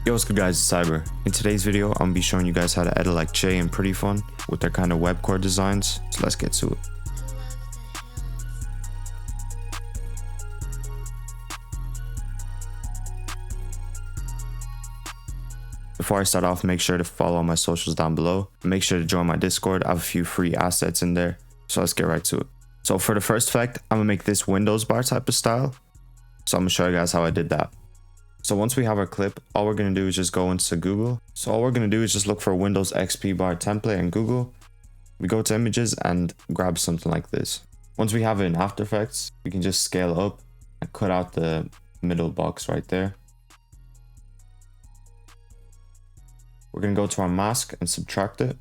Yo, what's good guys, it's Cyber. In today's video, I'm gonna be showing you guys how to edit like Jay and Pretty Fun with their kind of webcore designs. So let's get to it. Before I start off, make sure to follow all my socials down below. And make sure to join my Discord. I have a few free assets in there. So let's get right to it. So for the first effect, I'm gonna make this Windows bar type of style. So I'm gonna show you guys how I did that. So once we have our clip, all we're going to do is just go into Google. So all we're going to do is just look for Windows XP bar template in Google. We go to images and grab something like this. Once we have it in After Effects, we can just scale up and cut out the middle box right there. We're going to go to our mask and subtract it.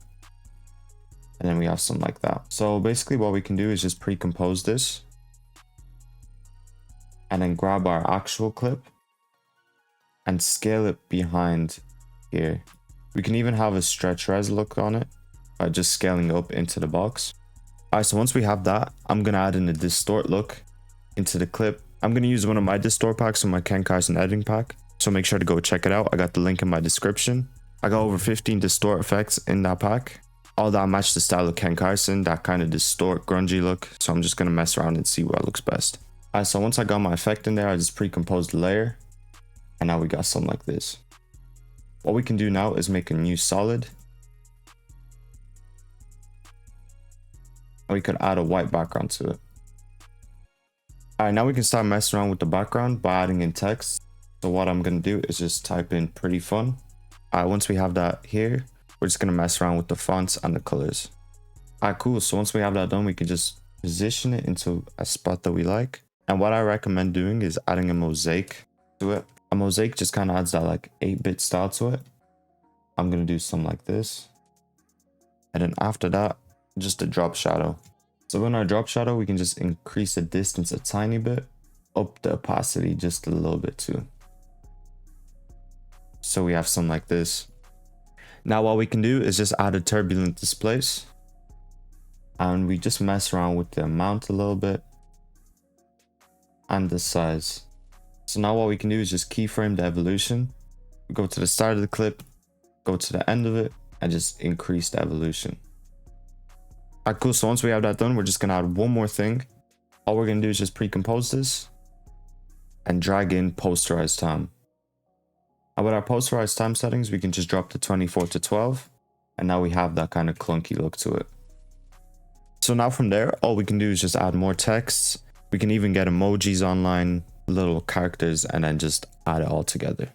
And then we have something like that. So basically what we can do is just pre-compose this. And then grab our actual clip and scale it behind here. We can even have a stretch res look on it by just scaling up into the box. Alright, so once we have that, I'm gonna add in a distort look into the clip. I'm gonna use one of my distort packs from my Ken Carson editing pack, so make sure to go check it out. I got the link in my description. I got over 15 distort effects in that pack. All that match the style of Ken Carson, that kind of distort grungy look, so I'm just gonna mess around and see what looks best. Alright, so once I got my effect in there, I just pre-composed the layer. And now we got something like this. What we can do now is make a new solid. And we could add a white background to it. Alright, now we can start messing around with the background by adding in text. So what I'm going to do is just type in Pretty Fun. Alright, once we have that here, we're just going to mess around with the fonts and the colors. Alright, cool. So once we have that done, we can just position it into a spot that we like. And what I recommend doing is adding a mosaic to it. A mosaic just kind of adds that like 8-bit style to it. I'm going to do something like this. And then after that, just a drop shadow. So in our drop shadow, we can just increase the distance a tiny bit, up the opacity just a little bit too. So we have something like this. Now what we can do is just add a turbulent displace. And we just mess around with the amount a little bit. And the size. So now what we can do is just keyframe the evolution. We go to the start of the clip, go to the end of it, and just increase the evolution. Alright, cool. So once we have that done, we're just going to add one more thing. All we're going to do is just pre-compose this and drag in posterized time. And with our posterized time settings, we can just drop the 24 to 12. And now we have that kind of clunky look to it. So now from there, all we can do is just add more texts. We can even get emojis online, little characters, and then just add it all together.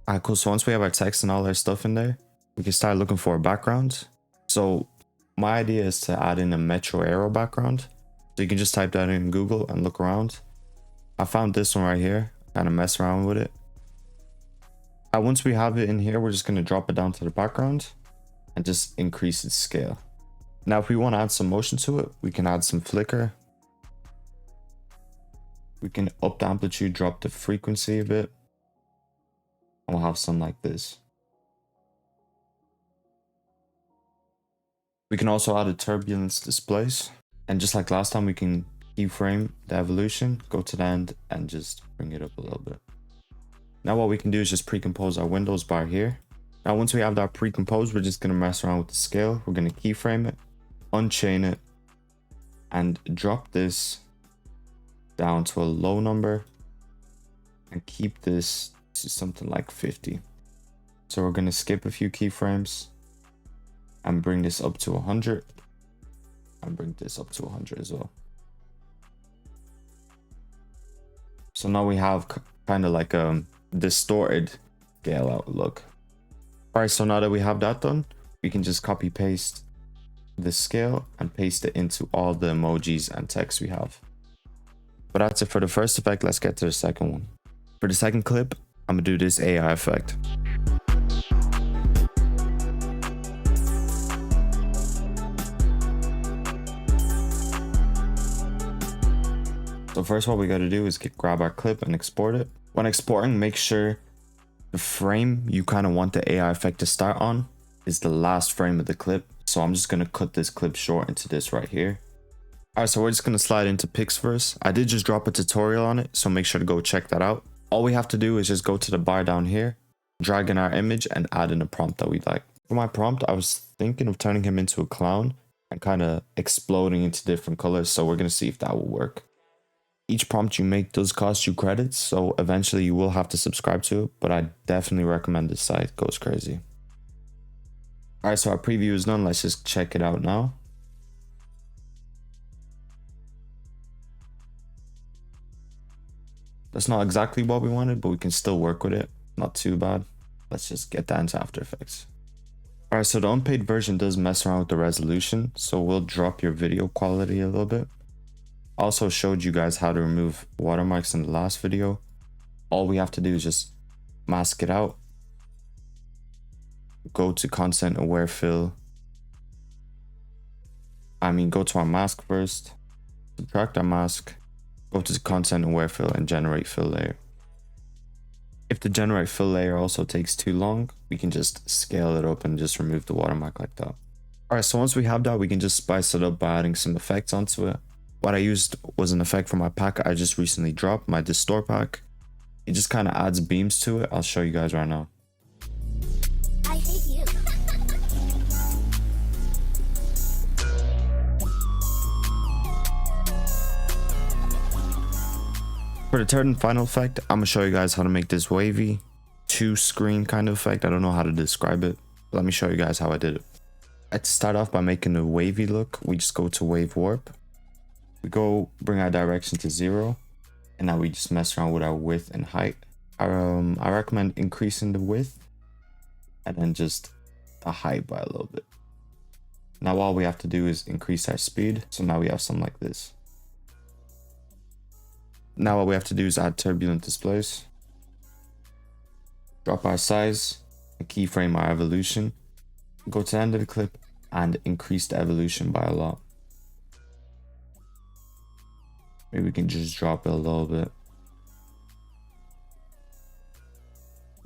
Alright, cool. So once we have our text and all our stuff in there, we can start looking for a background. So my idea is to add in a Metro Arrow background. So you can just type that in Google and look around. I found this one right here, kind of mess around with it. And once we have it in here, we're just going to drop it down to the background and just increase its scale. Now, if we want to add some motion to it, we can add some flicker. We can up the amplitude, drop the frequency a bit. And we'll have something like this. We can also add a turbulence displace. And just like last time, we can keyframe the evolution, go to the end, and just bring it up a little bit. Now what we can do is just pre-compose our Windows bar here. Now once we have that pre-composed, we're just going to mess around with the scale. We're going to keyframe it, unchain it, and drop this down to a low number and keep this to something like 50. So we're going to skip a few keyframes and bring this up to 100 and bring this up to 100 as well. So now we have kind of like a distorted scale out look. All right, so now that we have that done, we can just copy paste the scale and paste it into all the emojis and text we have. But that's it for the first effect. Let's get to the second one. For the second clip, I'm gonna do this AI effect. So first what we gotta do is grab our clip and export it. When exporting, make sure the frame you kind of want the AI effect to start on is the last frame of the clip. So I'm just going to cut this clip short into this right here. Alright, so we're just gonna slide into Pixverse. I did just drop a tutorial on it, so make sure to go check that out. All we have to do is just go to the bar down here, drag in our image, and add in a prompt that we like. For my prompt, I was thinking of turning him into a clown and kind of exploding into different colors, so we're gonna see if that will work. Each prompt you make does cost you credits, so eventually you will have to subscribe to it, but I definitely recommend this site. It goes crazy. Alright, so our preview is done. Let's just check it out now. That's not exactly what we wanted, but we can still work with it. Not too bad. Let's just get that into After Effects. Alright, so the unpaid version does mess around with the resolution, so we'll drop your video quality a little bit. Also showed you guys how to remove watermarks in the last video. All we have to do is just mask it out. Go to content aware fill. Go to our mask first. Subtract our mask. Go to the content aware fill and generate fill layer. If the generate fill layer also takes too long, we can just scale it up and just remove the watermark like that. Alright, so once we have that, we can just spice it up by adding some effects onto it. What I used was an effect from my pack I just recently dropped, my Distort pack. It just kind of adds beams to it. I'll show you guys right now. I hate you. For the third and final effect, I'm going to show you guys how to make this wavy, two-screen kind of effect. I don't know how to describe it. Let me show you guys how I did it. Let's start off by making a wavy look. We just go to Wave Warp. We go bring our direction to 0, and now we just mess around with our width and height. I recommend increasing the width and then just the height by a little bit. Now all we have to do is increase our speed, so now we have something like this. Now all we have to do is add turbulent displays, drop our size, and keyframe our evolution, go to the end of the clip and increase the evolution by a lot. Maybe we can just drop it a little bit.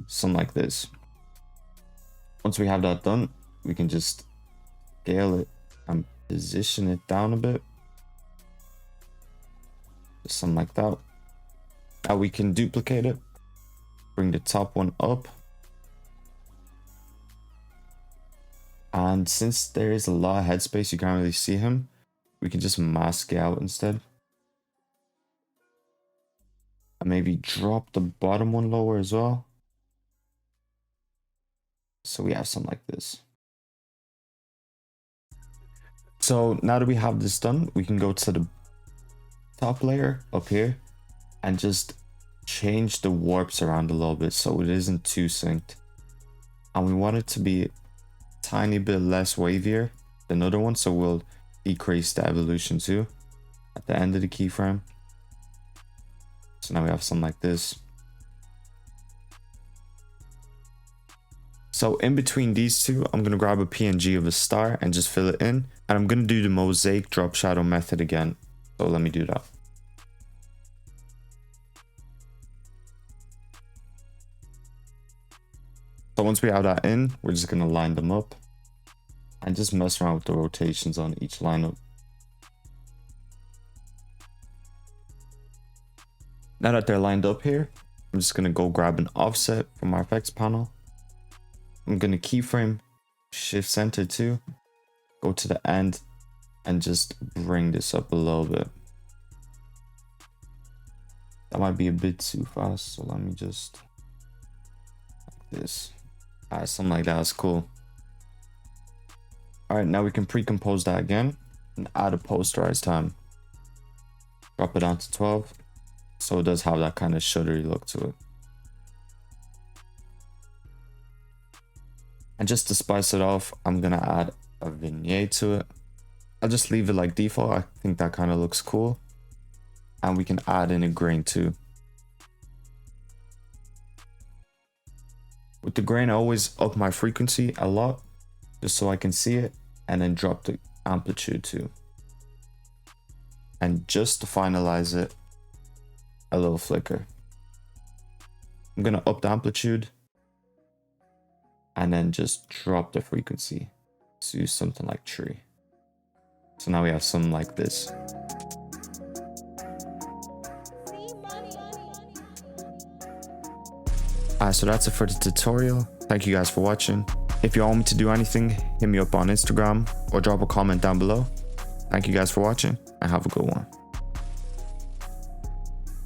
Something like this. Once we have that done, we can just scale it and position it down a bit. Just something like that. Now we can duplicate it. Bring the top one up. And since there is a lot of headspace, you can't really see him. We can just mask it out instead. And maybe drop the bottom one lower as well. So we have something like this. So now that we have this done, we can go to the top layer up here and just change the warps around a little bit so it isn't too synced. And we want it to be a tiny bit less wavier than the other one, so we'll decrease the evolution too at the end of the keyframe. So now we have something like this. So in between these two, I'm going to grab a PNG of a star and just fill it in. And I'm going to do the mosaic drop shadow method again. So let me do that. So once we have that in, we're just going to line them up and just mess around with the rotations on each lineup. Now that they're lined up here, I'm just going to go grab an offset from our effects panel. I'm going to keyframe, shift center too, go to the end and just bring this up a little bit. That might be a bit too fast, so let me just like this. Alright, something like that is cool. Alright, now we can pre-compose that again and add a posterized time. Drop it down to 12, so it does have that kind of shuddery look to it. And just to spice it off, I'm gonna add a vignette to it. I'll just leave it like default. I think that kind of looks cool. And we can add in a grain too. With the grain, I always up my frequency a lot, just so I can see it, and then drop the amplitude too. And just to finalize it, a little flicker. I'm gonna up the amplitude, and then just drop the frequency to something like 3. So now we have something like this. So that's it for the tutorial. Thank you guys for watching. If you want me to do anything, hit me up on Instagram or drop a comment down below. Thank you guys for watching and have a good one.